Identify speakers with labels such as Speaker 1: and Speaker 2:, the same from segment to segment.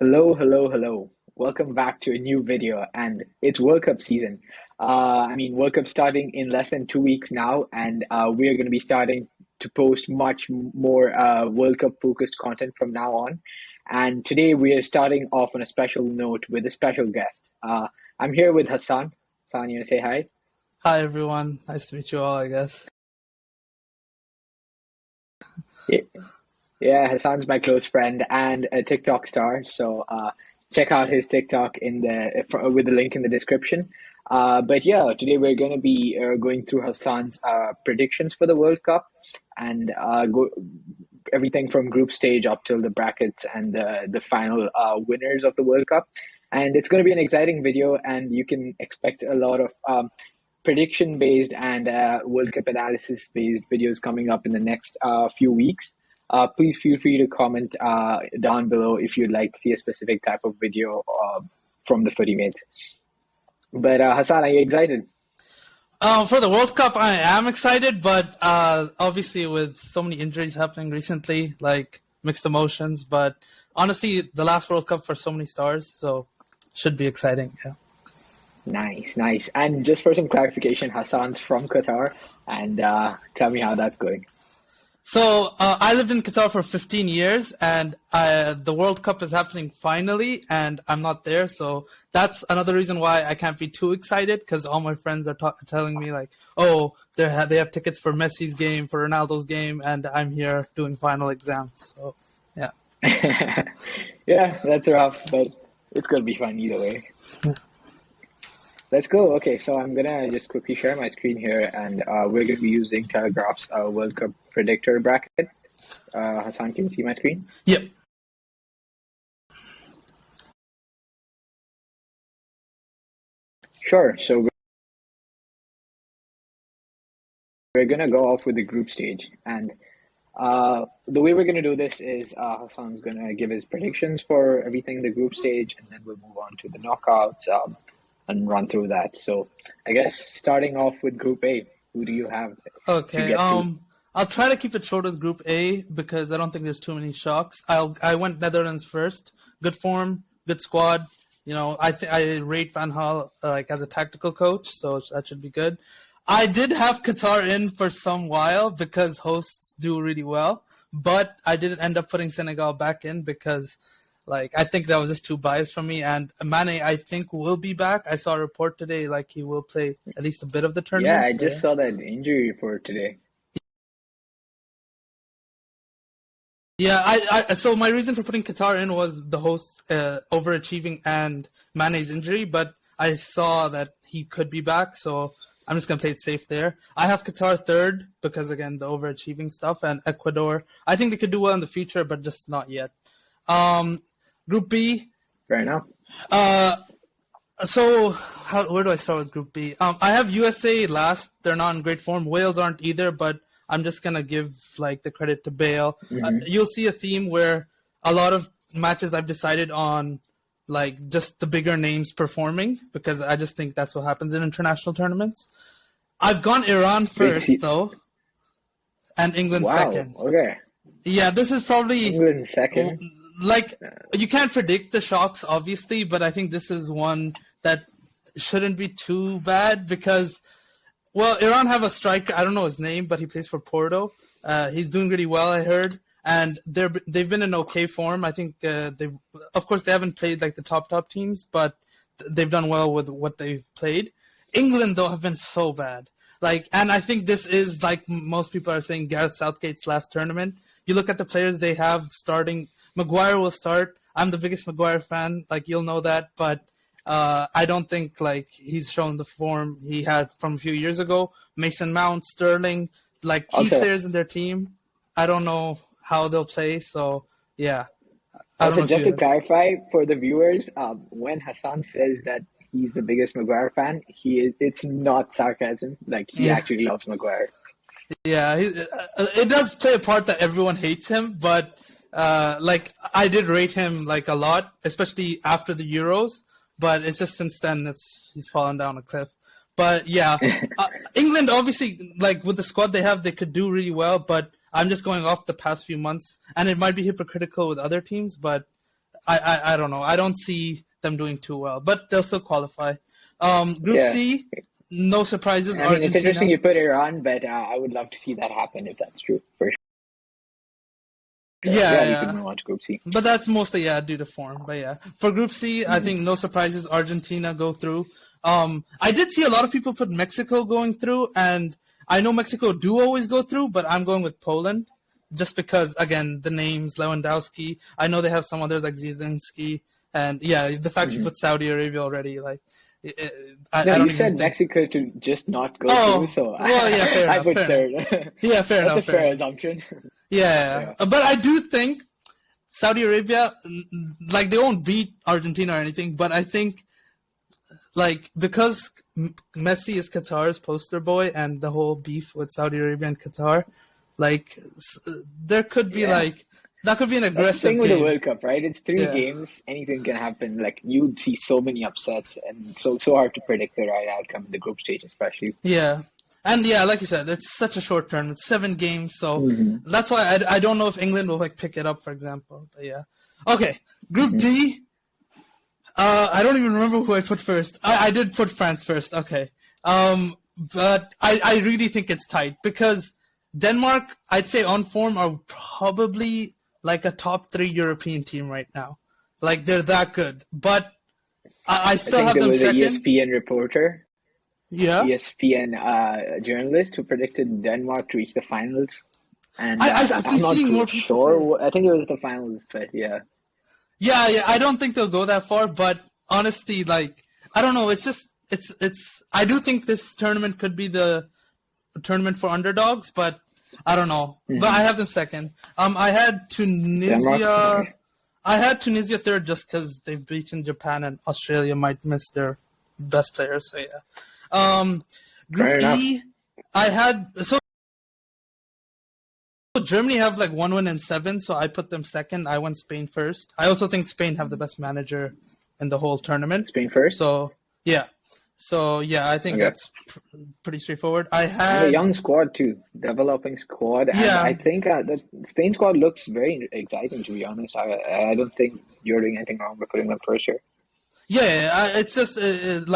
Speaker 1: Hello, hello, hello. Welcome back to a new video, and it's World Cup season. World Cup starting in less than 2 weeks now, and we are going to be starting to post much more World Cup focused content from now on. And today we are starting off on a special note with a special guest. I'm here with Hassan. Hassan, you want to say hi?
Speaker 2: Hi everyone, nice to meet you all, I guess.
Speaker 1: Yeah, yeah, Hassan's my close friend and a TikTok star. So check out his TikTok with the link in the description. But yeah, today we're going to be going through Hassan's predictions for the World Cup and go everything from group stage up till the brackets and the final winners of the World Cup. And it's going to be an exciting video, and you can expect a lot of prediction based and World Cup analysis based videos coming up in the next few weeks. Please feel free to comment down below if you'd like to see a specific type of video from the Footy mates. But Hassan, are you excited?
Speaker 2: For the World Cup, I am excited, but obviously with so many injuries happening recently, like mixed emotions. But honestly, the last World Cup for so many stars, so should be exciting. Yeah.
Speaker 1: Nice, nice. And just for some clarification, Hassan's from Qatar, and tell me how that's going.
Speaker 2: So I lived in Qatar for 15 years, and the World Cup is happening finally, and I'm not there. So that's another reason why I can't be too excited, because all my friends are telling me like, "Oh, they have tickets for Messi's game, for Ronaldo's game," and I'm here doing final exams. So, yeah.
Speaker 1: Yeah, that's rough, but it's gonna be fun either way. Let's go. Okay, so I'm gonna just quickly share my screen here, and we're gonna be using Telegraph's World Cup predictor bracket. Hassan, can you see my screen?
Speaker 2: Yep.
Speaker 1: Sure. So we're gonna go off with the group stage, and the way we're gonna do this is Hassan's gonna give his predictions for everything in the group stage, and then we'll move on to the knockouts and run through that. So I guess starting off with Group A, who do you have to
Speaker 2: Okay.
Speaker 1: get through?
Speaker 2: I'll try to keep it short with Group A because I don't think there's too many shocks. I went Netherlands first. Good form, good squad. I rate Van Gaal like as a tactical coach, so that should be good. I did have Qatar in for some while because hosts do really well, but I didn't end up putting Senegal back in because I think that was just too biased for me. And Mane, I think, will be back. I saw a report today like he will play at least a bit of the
Speaker 1: Yeah,
Speaker 2: tournament.
Speaker 1: I
Speaker 2: So
Speaker 1: just
Speaker 2: yeah.
Speaker 1: saw that injury report today.
Speaker 2: Yeah, so my reason for putting Qatar in was the host overachieving and Mane's injury, but I saw that he could be back, so I'm just gonna play it safe there. I have Qatar third because again the overachieving stuff, and Ecuador. I think they could do well in the future, but just not yet. Um, Group B.
Speaker 1: Fair enough.
Speaker 2: Where do I start with Group B? I have USA last. They're not in great form. Wales aren't either, but I'm just gonna give the credit to Bale.
Speaker 1: Hmm.
Speaker 2: You'll see a theme where a lot of matches I've decided on just the bigger names performing because I just think that's what happens in international tournaments. I've gone Iran
Speaker 1: Wait,
Speaker 2: first
Speaker 1: see,
Speaker 2: though, and England
Speaker 1: wow,
Speaker 2: second.
Speaker 1: okay.
Speaker 2: Yeah, this is probably
Speaker 1: England second.
Speaker 2: like you can't predict the shocks obviously, but I think this is one that shouldn't be too bad because Iran have a striker. I don't know his name, but he plays for Porto. He's doing really well, I heard, and they've been in okay form. I think of course they haven't played like the top teams, but they've done well with what they've played. England though have been so bad. And I think this is like most people are saying Gareth Southgate's last tournament. You look at the players they have starting. Maguire will start. I'm the biggest Maguire fan, you'll know that, but I don't think he's shown the form he had from a few years ago. Mason Mount, Sterling, key
Speaker 1: Also,
Speaker 2: players in their team. I don't know how they'll play. So yeah, I don't
Speaker 1: also
Speaker 2: know if
Speaker 1: just
Speaker 2: you
Speaker 1: to
Speaker 2: guys.
Speaker 1: clarify for the viewers, when Hassan says that he's the biggest Maguire fan, it's not sarcasm. Like he
Speaker 2: Yeah,
Speaker 1: actually loves Maguire.
Speaker 2: yeah. It does play a part that everyone hates him, but I did rate him a lot, especially after the Euros. But it's just since then he's fallen down a cliff. But yeah, England obviously with the squad they have, they could do really well. But I'm just going off the past few months, and it might be hypocritical with other teams, but I don't know. I don't see them doing too well, but they'll still qualify. Group
Speaker 1: Yeah.
Speaker 2: C, no surprises.
Speaker 1: I mean, it's interesting
Speaker 2: Argentina.
Speaker 1: you put Iran, but I would love to see that happen if that's true, for sure.
Speaker 2: Yeah,
Speaker 1: Yeah, we can
Speaker 2: yeah.
Speaker 1: move on to Group C.
Speaker 2: But that's mostly due to form. But yeah, for Group C, I think no surprises. Argentina go through. I did see a lot of people put Mexico going through, and I know Mexico do always go through, but I'm going with Poland, just because again the names Lewandowski. I know they have some others like Zizinski, and yeah, the fact you put Saudi Arabia already, like I
Speaker 1: No,
Speaker 2: don't
Speaker 1: you
Speaker 2: even
Speaker 1: said
Speaker 2: think.
Speaker 1: Mexico to just not go through,
Speaker 2: Oh,
Speaker 1: so
Speaker 2: well, yeah, fair
Speaker 1: I
Speaker 2: enough,
Speaker 1: put
Speaker 2: fair enough.
Speaker 1: third.
Speaker 2: Yeah, fair
Speaker 1: That's a
Speaker 2: enough, fair
Speaker 1: fair
Speaker 2: enough.
Speaker 1: assumption.
Speaker 2: Yeah,
Speaker 1: Yeah.
Speaker 2: but I do think Saudi Arabia, like they won't beat Argentina or anything, but I think like because Messi is Qatar's poster boy and the whole beef with Saudi Arabia and Qatar, like there could be
Speaker 1: Yeah.
Speaker 2: like that could be an
Speaker 1: That's the
Speaker 2: aggressive
Speaker 1: thing with the
Speaker 2: game.
Speaker 1: World Cup, right? It's three
Speaker 2: Yeah,
Speaker 1: games. Anything can happen. Like you'd see so many upsets, and so hard to predict the right outcome in the group stage, especially.
Speaker 2: yeah, and yeah, like you said, it's such a short term. It's 7 games, so
Speaker 1: Hmm.
Speaker 2: that's why I don't know if England will like pick it up, for example. But yeah, okay, Group
Speaker 1: Hmm.
Speaker 2: D. I don't even remember who I put first. I did put France first. Okay. But I really think it's tight because Denmark, I'd say on form, are probably like a top 3 European team right now. Like they're that good. But I
Speaker 1: I
Speaker 2: still
Speaker 1: think
Speaker 2: have
Speaker 1: there
Speaker 2: them
Speaker 1: was a
Speaker 2: second.
Speaker 1: ESPN reporter,
Speaker 2: Yeah.
Speaker 1: ESPN journalist who predicted Denmark to reach the finals, and
Speaker 2: I've been
Speaker 1: I'm not
Speaker 2: seeing more
Speaker 1: too
Speaker 2: people say.
Speaker 1: sure. I think it was the finals, but yeah.
Speaker 2: Yeah, yeah. I don't think they'll go that far, but honestly, like I don't know. It's just it's. I do think this tournament could be the tournament for underdogs, but I don't know. But I
Speaker 1: Hmm.
Speaker 2: have them second. I had
Speaker 1: Denmark,
Speaker 2: Tunisia.
Speaker 1: nice.
Speaker 2: I had Tunisia third just because they've beaten Japan and Australia might miss their best players. So yeah. Group
Speaker 1: Fair enough.
Speaker 2: E, I had so Germany have like 1 win and 7, so I put them second. I went Spain first. I also think Spain have the best manager in the whole tournament.
Speaker 1: Spain first.
Speaker 2: So yeah. So yeah, I think
Speaker 1: Okay.
Speaker 2: that's pretty straightforward. I
Speaker 1: And a
Speaker 2: had
Speaker 1: young squad too, developing squad, and
Speaker 2: yeah.
Speaker 1: I think the Spain squad looks very exciting. To be honest, I don't think you're doing anything wrong by putting them first here.
Speaker 2: Yeah, it's just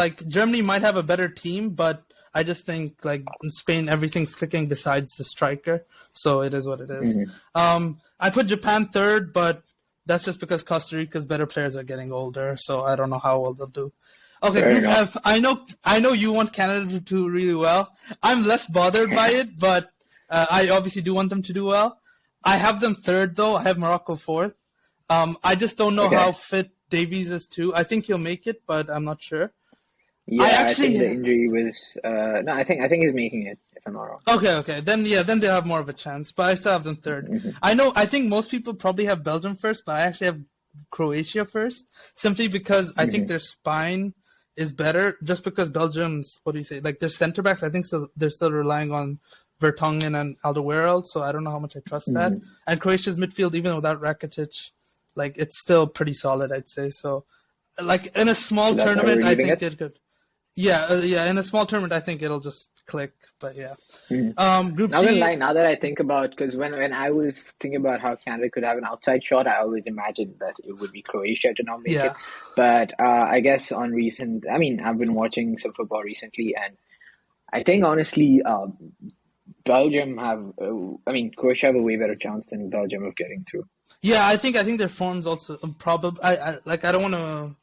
Speaker 2: like Germany might have a better team, but I just think like in Spain everything's clicking besides the striker, so it is what it is.
Speaker 1: Hmm.
Speaker 2: I put Japan third, but that's just because Costa Rica's better players are getting older, so I don't know how well they'll do. Okay,
Speaker 1: Fair
Speaker 2: Group
Speaker 1: enough.
Speaker 2: F. I know you want Canada to do really well. I'm less bothered by it, but I obviously do want them to do well. I have them third though. I have Morocco fourth. I just don't know
Speaker 1: Okay.
Speaker 2: how fit Davies is too. I think he'll make it, but I'm not sure. I
Speaker 1: Yeah, I think
Speaker 2: actually
Speaker 1: the injury was no. I think he's making it. If I'm not wrong.
Speaker 2: okay. Then yeah, then they have more of a chance. But I still have them third.
Speaker 1: Hmm.
Speaker 2: I think most people probably have Belgium first, but I actually have Croatia first, simply because I think
Speaker 1: Hmm.
Speaker 2: their spine is better. Just because Belgium's what do you say? Like their center backs, I think they're still relying on Vertonghen and Alderweireld, so I don't know how much I trust that.
Speaker 1: Hmm.
Speaker 2: And Croatia's midfield, even without Rakitic, like it's still pretty solid, I'd say. So, like in a small
Speaker 1: So that's how we're
Speaker 2: tournament, I
Speaker 1: leaving
Speaker 2: think
Speaker 1: it.
Speaker 2: it could. Yeah, yeah. In a small tournament, I think it'll just click. But yeah,
Speaker 1: Hmm.
Speaker 2: Group
Speaker 1: Not gonna
Speaker 2: G.
Speaker 1: lie, now that I think about, because when I was thinking about how Canada could have an outside shot, I always imagined that it would be Croatia to not make it.
Speaker 2: Yeah,
Speaker 1: But I guess I mean, I've been watching some football recently, and I think honestly, Belgium have, I mean, Croatia have a way better chance than Belgium of getting through.
Speaker 2: yeah. I think their form's also probably. I don't want to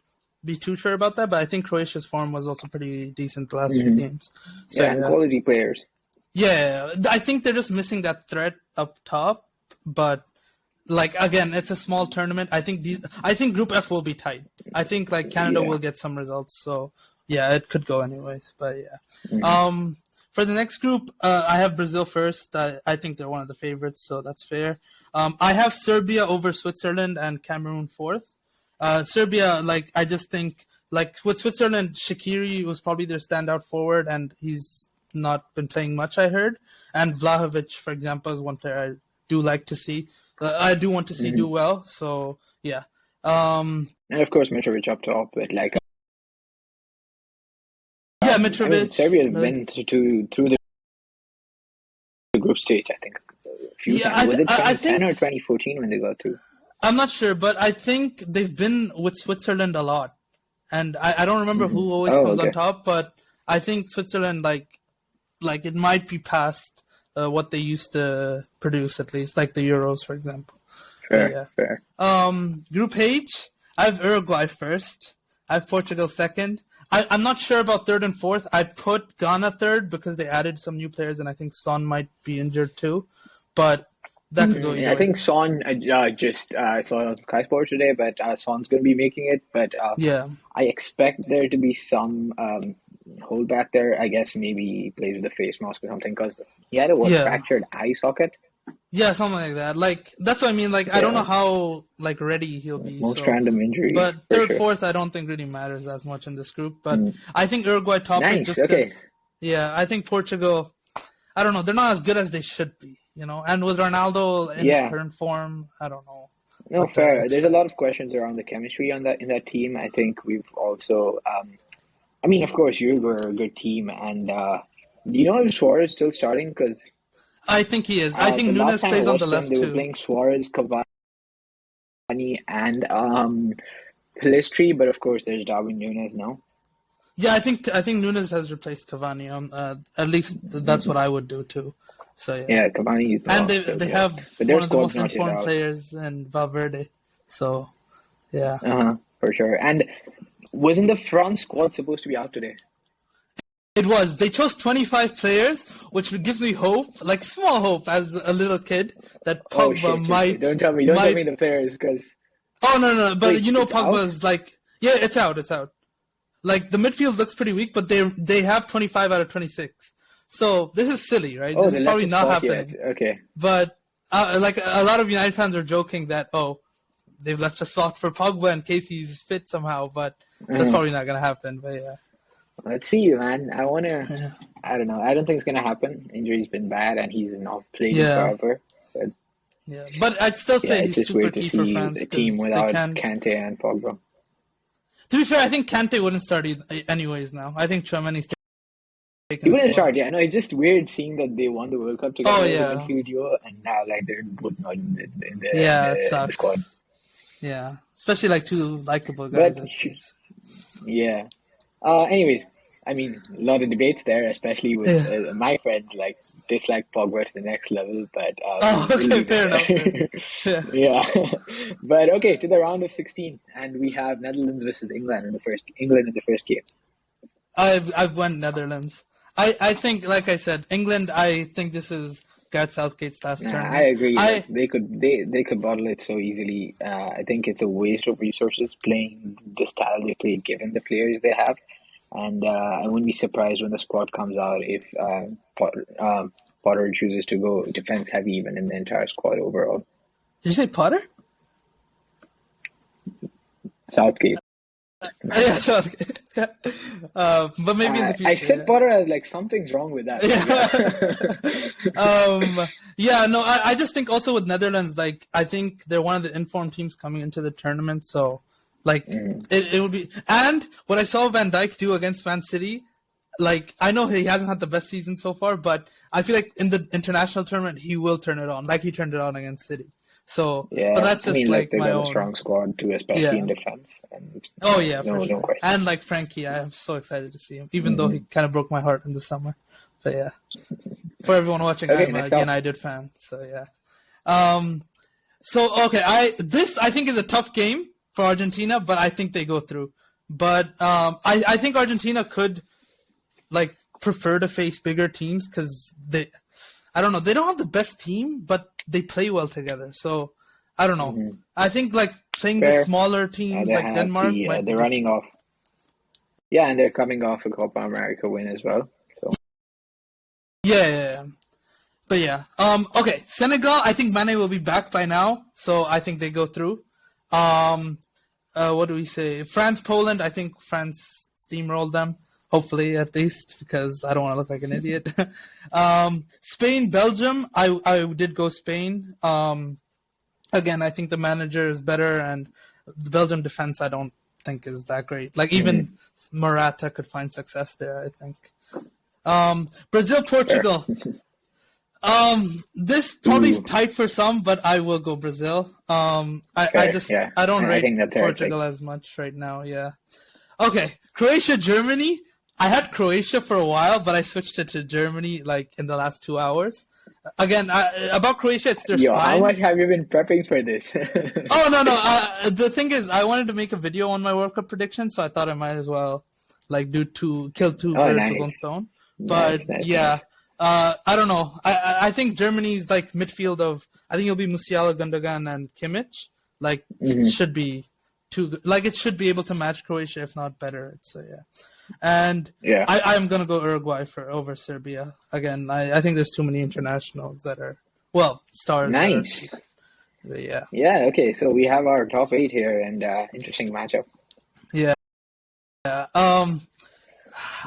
Speaker 2: be too sure about that, but I think Croatia's form was also pretty decent the last few
Speaker 1: Hmm.
Speaker 2: games. So
Speaker 1: Yeah, and
Speaker 2: yeah,
Speaker 1: quality players.
Speaker 2: yeah. I think they're just missing that threat up top, but. Like again, it's a small tournament. I think Group F will be tight. I think like Canada
Speaker 1: Yeah.
Speaker 2: will get some results. So yeah, it could go anyways. But yeah.
Speaker 1: Hmm.
Speaker 2: For the next group, I have Brazil first. I think they're one of the favorites, so that's fair. I have Serbia over Switzerland and Cameroon fourth. Serbia, like I just think like with Switzerland, Shaqiri was probably their standout forward, and he's not been playing much. I heard, and Vlahovic, for example, is one player I do like to see. I do want to see do
Speaker 1: Hmm.
Speaker 2: well. So yeah, um,
Speaker 1: And of course, Mitrovic up top, but like,
Speaker 2: yeah,
Speaker 1: I mean,
Speaker 2: Mitrovic.
Speaker 1: Serbia has been through the group stage, I think, a few
Speaker 2: Yeah,
Speaker 1: times. Was it
Speaker 2: I
Speaker 1: 2010
Speaker 2: think
Speaker 1: or 2014 when they got through?
Speaker 2: I'm not sure, but I think they've been with Switzerland a lot. And I don't remember who always
Speaker 1: Oh,
Speaker 2: comes on
Speaker 1: okay.
Speaker 2: top, but I think Switzerland, like it might be past what they used to produce, at least, like the Euros, for example. But
Speaker 1: Fair,
Speaker 2: yeah.
Speaker 1: fair.
Speaker 2: Group H, I have Uruguay first. I have Portugal second. I'm not sure about third and fourth. I put Ghana third because they added some new players, and I think Son might be injured too. But that could go either
Speaker 1: I
Speaker 2: way.
Speaker 1: think Son just saw on Sky Sports today, but Son's going to be making it. But
Speaker 2: Yeah.
Speaker 1: I expect there to be some holdback there. I guess maybe he plays with a face mask or something because he had a
Speaker 2: Yeah.
Speaker 1: fractured eye socket.
Speaker 2: Yeah, something like that. Like that's what I mean. Like I don't know
Speaker 1: Yeah,
Speaker 2: how ready he'll be.
Speaker 1: most
Speaker 2: So,
Speaker 1: random injury
Speaker 2: but
Speaker 1: for
Speaker 2: third,
Speaker 1: sure.
Speaker 2: fourth, I don't think really matters as much in this group. But
Speaker 1: Mm.
Speaker 2: I think Uruguay top it
Speaker 1: Nice.
Speaker 2: just
Speaker 1: Okay.
Speaker 2: because. Yeah, I think Portugal. I don't know. They're not as good as they should be. And with Ronaldo in his
Speaker 1: Yeah.
Speaker 2: current form, I don't know.
Speaker 1: No,
Speaker 2: But
Speaker 1: fair.
Speaker 2: it's
Speaker 1: There's a
Speaker 2: fine.
Speaker 1: lot of questions around the chemistry on that in that team. I think we've also, I mean, of course, Uruguay are a good team, and do you know if Suarez is still starting? Because
Speaker 2: I think he is. I
Speaker 1: the
Speaker 2: think
Speaker 1: last
Speaker 2: Nunes
Speaker 1: time I
Speaker 2: plays on the
Speaker 1: watched them,
Speaker 2: left
Speaker 1: they were
Speaker 2: too.
Speaker 1: playing Suarez, Cavani, and Pellistri, but of course, there's Darwin Nunes now.
Speaker 2: Yeah, I think Nunes has replaced Cavani. At least that's what I would do too. So yeah.
Speaker 1: Yeah, Cavani is
Speaker 2: And
Speaker 1: well,
Speaker 2: they
Speaker 1: still yeah,
Speaker 2: have
Speaker 1: but their
Speaker 2: one of the
Speaker 1: squad's
Speaker 2: most
Speaker 1: not yet
Speaker 2: informed
Speaker 1: out.
Speaker 2: players in Valverde. So yeah.
Speaker 1: For sure. And wasn't the France squad supposed to be out today?
Speaker 2: It was. They chose 25 players, which gives me hope, like small hope as a little kid, that
Speaker 1: Oh
Speaker 2: Pogba
Speaker 1: shit, shit, shit.
Speaker 2: might
Speaker 1: Don't tell
Speaker 2: might.
Speaker 1: me the players, because
Speaker 2: Oh no, but
Speaker 1: wait, it's out?
Speaker 2: Pogba's yeah, it's out, it's out. Like the midfield looks pretty weak, but they have 25 out of 26. So this is silly, right?
Speaker 1: Oh,
Speaker 2: This
Speaker 1: they
Speaker 2: is
Speaker 1: left
Speaker 2: probably
Speaker 1: a
Speaker 2: not
Speaker 1: spot yet.
Speaker 2: happening.
Speaker 1: Okay.
Speaker 2: But like a lot of United fans are joking that they've left a slot for Pogba in case he's fit somehow, but that's
Speaker 1: Uh,
Speaker 2: probably not gonna happen. But yeah.
Speaker 1: let's see, man. I don't know. I don't think it's gonna happen. Injury's been bad, and he's not played in
Speaker 2: Yeah.
Speaker 1: forever. But
Speaker 2: Yeah, but I'd still
Speaker 1: yeah,
Speaker 2: say
Speaker 1: it's
Speaker 2: he's
Speaker 1: just
Speaker 2: super
Speaker 1: weird to
Speaker 2: key for
Speaker 1: see
Speaker 2: France
Speaker 1: a team
Speaker 2: because they
Speaker 1: without
Speaker 2: can.
Speaker 1: Kante and Pogba.
Speaker 2: To be fair, I think Kante wouldn't start anyways now. I think Tchouaméni's
Speaker 1: He
Speaker 2: taking the
Speaker 1: wouldn't
Speaker 2: spot.
Speaker 1: start, yeah. No, it's just weird seeing that they won the World Cup
Speaker 2: Oh
Speaker 1: together as a
Speaker 2: yeah,
Speaker 1: midfield duo, and now like they're both not
Speaker 2: yeah, it
Speaker 1: in the squad.
Speaker 2: sucks. Yeah, especially like two likable
Speaker 1: But
Speaker 2: guys, I'd say.
Speaker 1: yeah. Anyways, I mean, a lot of debates there, especially with
Speaker 2: Yeah.
Speaker 1: my friends like dislike Pogba to the next level. But
Speaker 2: Oh,
Speaker 1: we'll
Speaker 2: okay,
Speaker 1: leave
Speaker 2: fair enough. Fair enough.
Speaker 1: it
Speaker 2: Yeah,
Speaker 1: there. Yeah. But okay, to the round of 16, and we have Netherlands versus England in the first game.
Speaker 2: I've won Netherlands. I think, like I said, England. I think this is Gareth Southgate's last
Speaker 1: Nah, I
Speaker 2: tournament.
Speaker 1: agree. Like they could bottle it so easily. I think it's a waste of resources playing the style they play, given the players they have. And I wouldn't be surprised when the squad comes out if Potter chooses to go defense heavy even in the entire squad overall.
Speaker 2: Did you say Potter?
Speaker 1: Southgate.
Speaker 2: Yeah, Southgate. Yeah. But maybe in the
Speaker 1: I
Speaker 2: future.
Speaker 1: said Potter as like something's wrong with that.
Speaker 2: Yeah, no, I just think also with Netherlands, like I think they're one of the informed teams coming into the tournament, so like it would be. And what I saw Van Dijk do against Man City, like I know he hasn't had the best season so far, but I feel like in the international tournament he will turn it on, like he turned it on against City. So, but
Speaker 1: Yeah,
Speaker 2: that's
Speaker 1: I
Speaker 2: just
Speaker 1: mean, like
Speaker 2: like
Speaker 1: they
Speaker 2: my
Speaker 1: got a
Speaker 2: own.
Speaker 1: strong squad too, especially in
Speaker 2: Yeah.
Speaker 1: defense. And
Speaker 2: Oh yeah, for
Speaker 1: no
Speaker 2: sure.
Speaker 1: question.
Speaker 2: And like Frankie, I am so excited to see him, even though he kind of broke my heart in the summer. But yeah, for everyone watching,
Speaker 1: Okay,
Speaker 2: I'm a
Speaker 1: next up.
Speaker 2: United fan, so yeah. So okay, I think is a tough game for Argentina, but I think they go through. But I think Argentina could like prefer to face bigger teams because I don't know, they don't have the best team, but they play well together. So I don't know. I think like playing the
Speaker 1: Fair.
Speaker 2: smaller teams
Speaker 1: They
Speaker 2: like
Speaker 1: have
Speaker 2: Denmark might be
Speaker 1: they're running off. Yeah, and they're coming off a Copa America win as well. So
Speaker 2: Yeah. But yeah. Okay, Senegal, I think Mane will be back by now, so I think they go through. What do we say? France, Poland, I think France steamrolled them, hopefully at least, because I don't want to look like an idiot. Spain, Belgium, I did go Spain. Again, I think the manager is better, and the Belgium defense I don't think is that great. Like even Morata could find success there, I think. Brazil, Portugal. This probably
Speaker 1: Ooh,
Speaker 2: tight for some, but I will go Brazil.
Speaker 1: fair. Yeah,
Speaker 2: I don't
Speaker 1: I
Speaker 2: rate
Speaker 1: think that's the right pick.
Speaker 2: Portugal as much right now. Yeah. Okay, Croatia, Germany. I had Croatia for a while, but I switched it to Germany like in the last 2 hours. Again, about Croatia, it's their
Speaker 1: Yo, how
Speaker 2: spine.
Speaker 1: much have you been prepping for this?
Speaker 2: Oh no, no. The thing is, I wanted to make a video on my World Cup prediction, so I thought I might as well like kill two
Speaker 1: Oh,
Speaker 2: birds with
Speaker 1: nice,
Speaker 2: one stone.
Speaker 1: nice,
Speaker 2: But
Speaker 1: nice, nice.
Speaker 2: yeah, I don't know. I think Germany's like midfield of. I think it'll be Musiala, Gundogan, and Kimmich. Like
Speaker 1: Hmm.
Speaker 2: should be too good. Like it should be able to match Croatia, if not better. So yeah, and
Speaker 1: Yeah,
Speaker 2: I'm gonna go Uruguay for over Serbia again. I think there's too many internationals that are stars that are
Speaker 1: nice.
Speaker 2: yeah.
Speaker 1: Yeah, okay. So we have our top eight here, and interesting matchup.
Speaker 2: Yeah.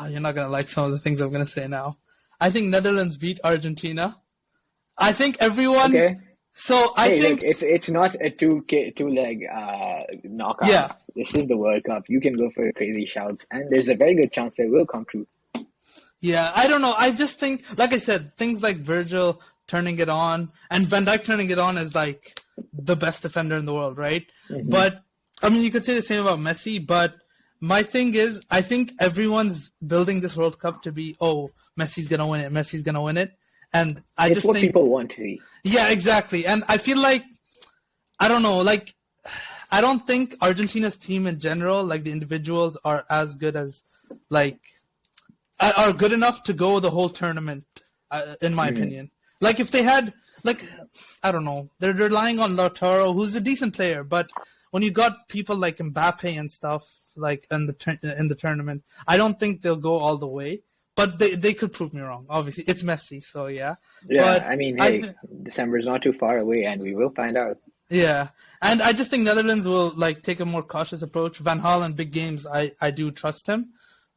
Speaker 2: You're not gonna like some of the things I'm gonna say now. I think Netherlands beat Argentina. I think everyone.
Speaker 1: Okay.
Speaker 2: So I
Speaker 1: Hey, look,
Speaker 2: think
Speaker 1: it's not a two leg knockout.
Speaker 2: yeah,
Speaker 1: This is the World Cup. You can go for crazy shouts, and there's a very good chance they will come true.
Speaker 2: yeah. I don't know. I just think, like I said, things like Virgil turning it on and Van Dijk turning it on as like the best defender in the world, right?
Speaker 1: Hmm.
Speaker 2: But I mean, you could say the same about Messi. But my thing is, I think everyone's building this World Cup to be, oh, Messi's gonna win it. Messi's gonna win it. And I
Speaker 1: It's
Speaker 2: just
Speaker 1: what
Speaker 2: think,
Speaker 1: people want to see.
Speaker 2: yeah, exactly. And I feel like I don't know, like I don't think Argentina's team in general, like the individuals, are as good as like are good enough to go the whole tournament, in my
Speaker 1: Hmm.
Speaker 2: opinion. Like if they had, like, I don't know, they're relying on Lautaro, who's a decent player, but when you got people like Mbappe and stuff like in the tournament, I don't think they'll go all the way. But they could prove me wrong. Obviously, it's Messi, so yeah.
Speaker 1: Yeah,
Speaker 2: But
Speaker 1: I mean,
Speaker 2: I
Speaker 1: hey, December's not too far away, and we will find out.
Speaker 2: yeah, and I just think Netherlands will like take a more cautious approach. Van Gaal in big games, I do trust him,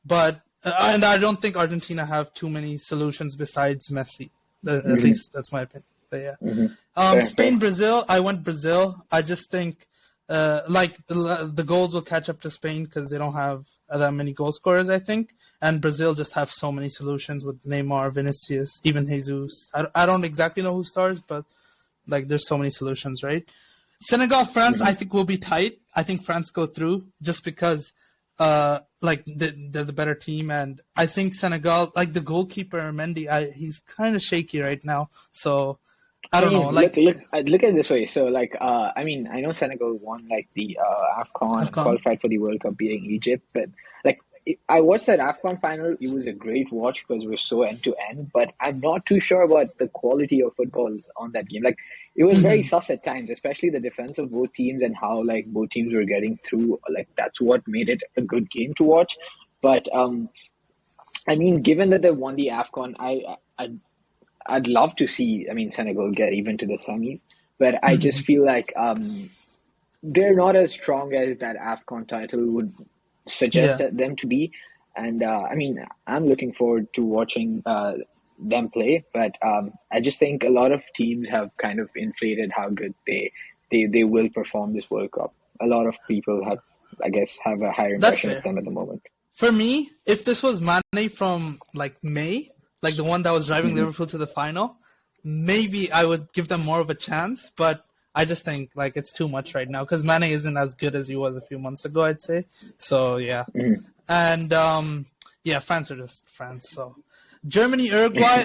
Speaker 2: but and I don't think Argentina have too many solutions besides Messi. At
Speaker 1: Hmm.
Speaker 2: least that's my opinion. But yeah,
Speaker 1: Hmm. Fair, fair.
Speaker 2: Spain Brazil. I went Brazil. I just think like the goals will catch up to Spain because they don't have that many goal scorers. I think, and Brazil just have so many solutions with Neymar, Vinicius, even Jesus. I don't exactly know who stars, but like there's so many solutions, right? Senegal, France, I
Speaker 1: Hmm.
Speaker 2: think will be tight. I think France go through just because like they're the better team, and I think Senegal, like the goalkeeper Mendy, he's kind of shaky right now. So I
Speaker 1: I
Speaker 2: don't know,
Speaker 1: mean, look,
Speaker 2: like
Speaker 1: look, look at it this way. So, like, I mean, I know Senegal won like the AFCON and
Speaker 2: AFCON.
Speaker 1: qualified for the World Cup, beating Egypt. But like, I watched that AFCON final. It was a great watch because it was so end to end. But I'm not too sure about the quality of football on that game. Like, it was very
Speaker 2: Hmm.
Speaker 1: sus at times, especially the defense of both teams and how like both teams were getting through. Like, that's what made it a good game to watch. But I mean, given that they won the AFCON, I'd love to see, I mean, Senegal get even to the semis, but I just
Speaker 2: Hmm.
Speaker 1: feel like they're not as strong as that AFCON title would suggest
Speaker 2: Yeah,
Speaker 1: them to be. And I mean, I'm looking forward to watching them play, but I just think a lot of teams have kind of inflated how good they will perform this World Cup. A lot of people have, I guess, have a higher
Speaker 2: that's
Speaker 1: impression of
Speaker 2: fair.
Speaker 1: them at the moment.
Speaker 2: For me, if this was Mane from like May, like the one that was driving
Speaker 1: Hmm.
Speaker 2: Liverpool to the final, maybe I would give them more of a chance. But I just think like it's too much right now because Mane isn't as good as he was a few months ago, I'd say. So yeah,
Speaker 1: Hmm.
Speaker 2: and yeah, France are just France. So Germany, Uruguay.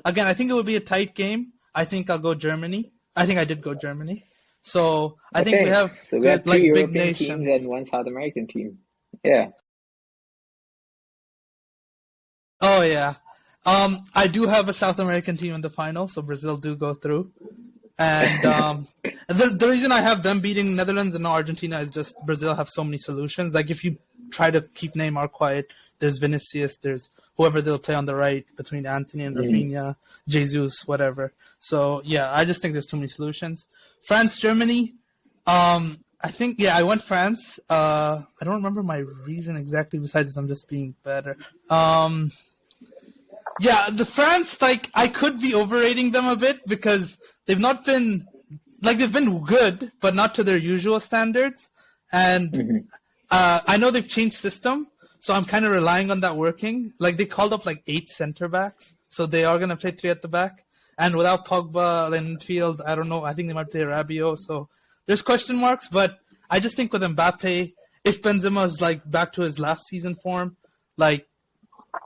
Speaker 2: Again, I think it would be a tight game. I think I'll go Germany. I think I did go Germany. So I think we
Speaker 1: Okay,
Speaker 2: have
Speaker 1: so we have
Speaker 2: good
Speaker 1: two
Speaker 2: like big
Speaker 1: European teams and
Speaker 2: nations.
Speaker 1: one South American team. Yeah.
Speaker 2: Oh yeah. I do have a South American team in the final, so Brazil do go through. And the reason I have them beating Netherlands and not Argentina is just Brazil have so many solutions. Like if you try to keep Neymar quiet, there's Vinicius, there's whoever they'll play on the right between Anthony and
Speaker 1: Mhm.
Speaker 2: Rafinha, Jesus, whatever. So yeah, I just think there's too many solutions. France, Germany. I think yeah, I went France. I don't remember my reason exactly besides them just being better. Um, yeah, the France, like, I could be overrating them a bit because they've not been, like, they've been good, but not to their usual standards. And
Speaker 1: Mhm.
Speaker 2: I know they've changed system, so I'm kind of relying on that working. Like, they called up, like, 8 center backs so they are going to play three at the back. And without Pogba in midfield, I don't know. I think they might play Rabiot. So there's question marks, but I just think with Mbappe, if Benzema is like back to his last season form, like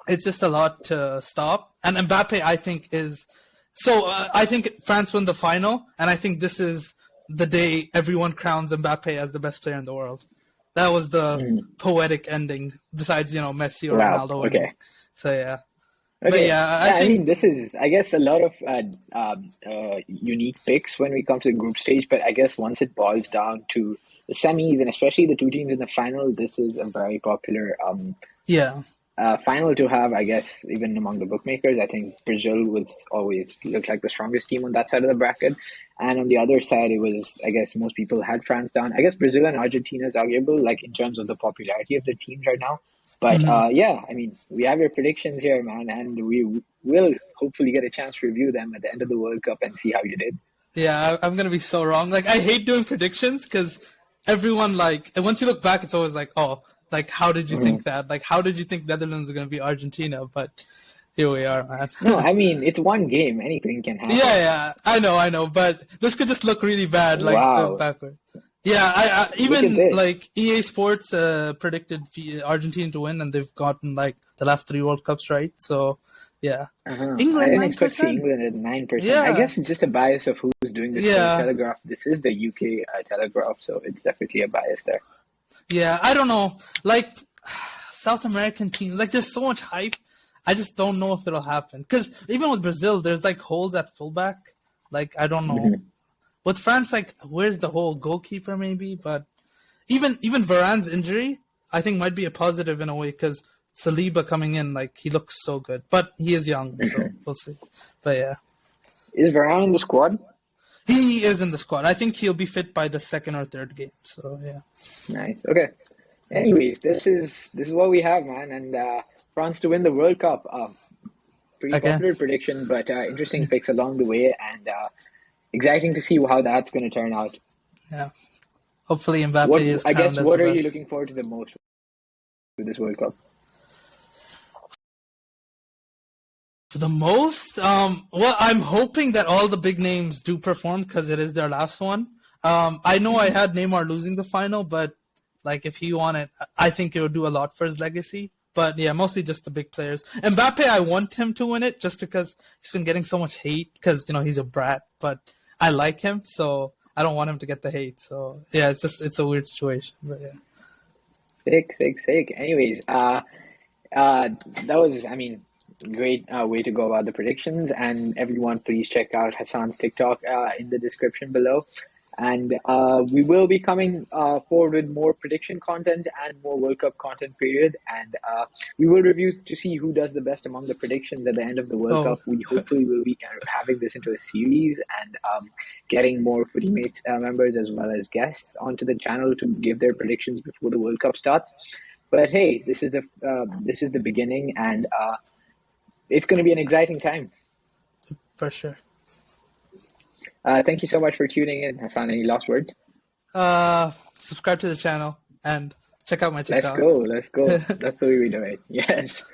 Speaker 2: it's just a lot to stop. And Mbappe, I think, is so. I think France win the final, and I think this is the day everyone crowns Mbappe as the best player in the world. That was the poetic ending. Besides, Messi or
Speaker 1: Wow.
Speaker 2: Ronaldo winning.
Speaker 1: Okay.
Speaker 2: So yeah.
Speaker 1: Okay.
Speaker 2: But yeah, I
Speaker 1: I
Speaker 2: think
Speaker 1: mean, this is, I guess, a lot of unique picks when we come to the group stage. But I guess once it boils down to the semis and especially the two teams in the final, this is a very popular
Speaker 2: yeah.
Speaker 1: final to have, I guess, even among the bookmakers. I think Brazil was always looked like the strongest team on that side of the bracket. And on the other side, it was, I guess, most people had France down. I guess Brazil and Argentina is arguable, like in terms of the popularity of the teams right now. But yeah, I mean, we have your predictions here, man, and we will hopefully get a chance to review them at the end of the World Cup and see how you did.
Speaker 2: Yeah, I'm gonna be so wrong. Like, I hate doing predictions because everyone and once you look back, it's always like, oh, like how did you think that? Like, how did you think Netherlands are gonna be Argentina? But here we are, man.
Speaker 1: No, I mean, it's one game. Anything can happen.
Speaker 2: Yeah, I know. But this could just look really bad, like
Speaker 1: Wow.
Speaker 2: backward. Yeah, I
Speaker 1: Look at
Speaker 2: even
Speaker 1: this.
Speaker 2: like EA Sports predicted Argentina to win, and they've gotten like the last 3 World Cups right. So yeah,
Speaker 1: I
Speaker 2: England
Speaker 1: didn't expect to see
Speaker 2: 9%.
Speaker 1: England at 9%.
Speaker 2: Yeah,
Speaker 1: I guess it's just a bias of who's doing this for the
Speaker 2: yeah,
Speaker 1: Telegraph. This is the UK Telegraph, so it's definitely a bias there.
Speaker 2: yeah. I don't know, like South American teams. Like, there's so much hype. I just don't know if it'll happen. Because even with Brazil, there's like holes at fullback. Like, I don't know. With France, like, where's the hole? Goalkeeper, maybe? But even Varane's injury, I think, might be a positive in a way because Saliba coming in, like, he looks so good. But he is young, so we'll see. But yeah.
Speaker 1: Is Varane in the squad?
Speaker 2: He is in the squad. I think he'll be fit by the second or third game. So, yeah.
Speaker 1: Nice. Okay. Anyways, this is what we have, man, and France to win the World Cup. Pretty
Speaker 2: Again.
Speaker 1: popular prediction, but interesting picks along the way, and exciting to see how that's going to turn out.
Speaker 2: Yeah. Hopefully Mbappe is
Speaker 1: I
Speaker 2: crowned
Speaker 1: guess
Speaker 2: as
Speaker 1: what
Speaker 2: the
Speaker 1: are you
Speaker 2: best.
Speaker 1: looking forward to the most with this World Cup?
Speaker 2: The most? Well, I'm hoping that all the big names do perform because it is their last one. I know I had Neymar losing the final, but like if he won it, I think it would do a lot for his legacy. But yeah, mostly just the big players. Mbappe, I want him to win it just because he's been getting so much hate because, he's a brat. But I like him, so I don't want him to get the hate. So yeah, it's a weird situation. But yeah.
Speaker 1: Sick. Anyways, that was, I mean, great way to go about the predictions. And everyone, please check out Hassan's TikTok in the description below. And we will be coming forward with more prediction content and more World Cup content period. And we will review to see who does the best among the predictions at the end of the World Cup. We hopefully will be having this into a series and getting more Footy Mates members as well as guests onto the channel to give their predictions before the World Cup starts. But hey, this is the beginning, and it's going to be an exciting time.
Speaker 2: For sure.
Speaker 1: Thank you so much for tuning in, Hassaan. Any last words?
Speaker 2: Subscribe to the channel and check out my TikTok.
Speaker 1: Let's go. That's the way we do it. Yes.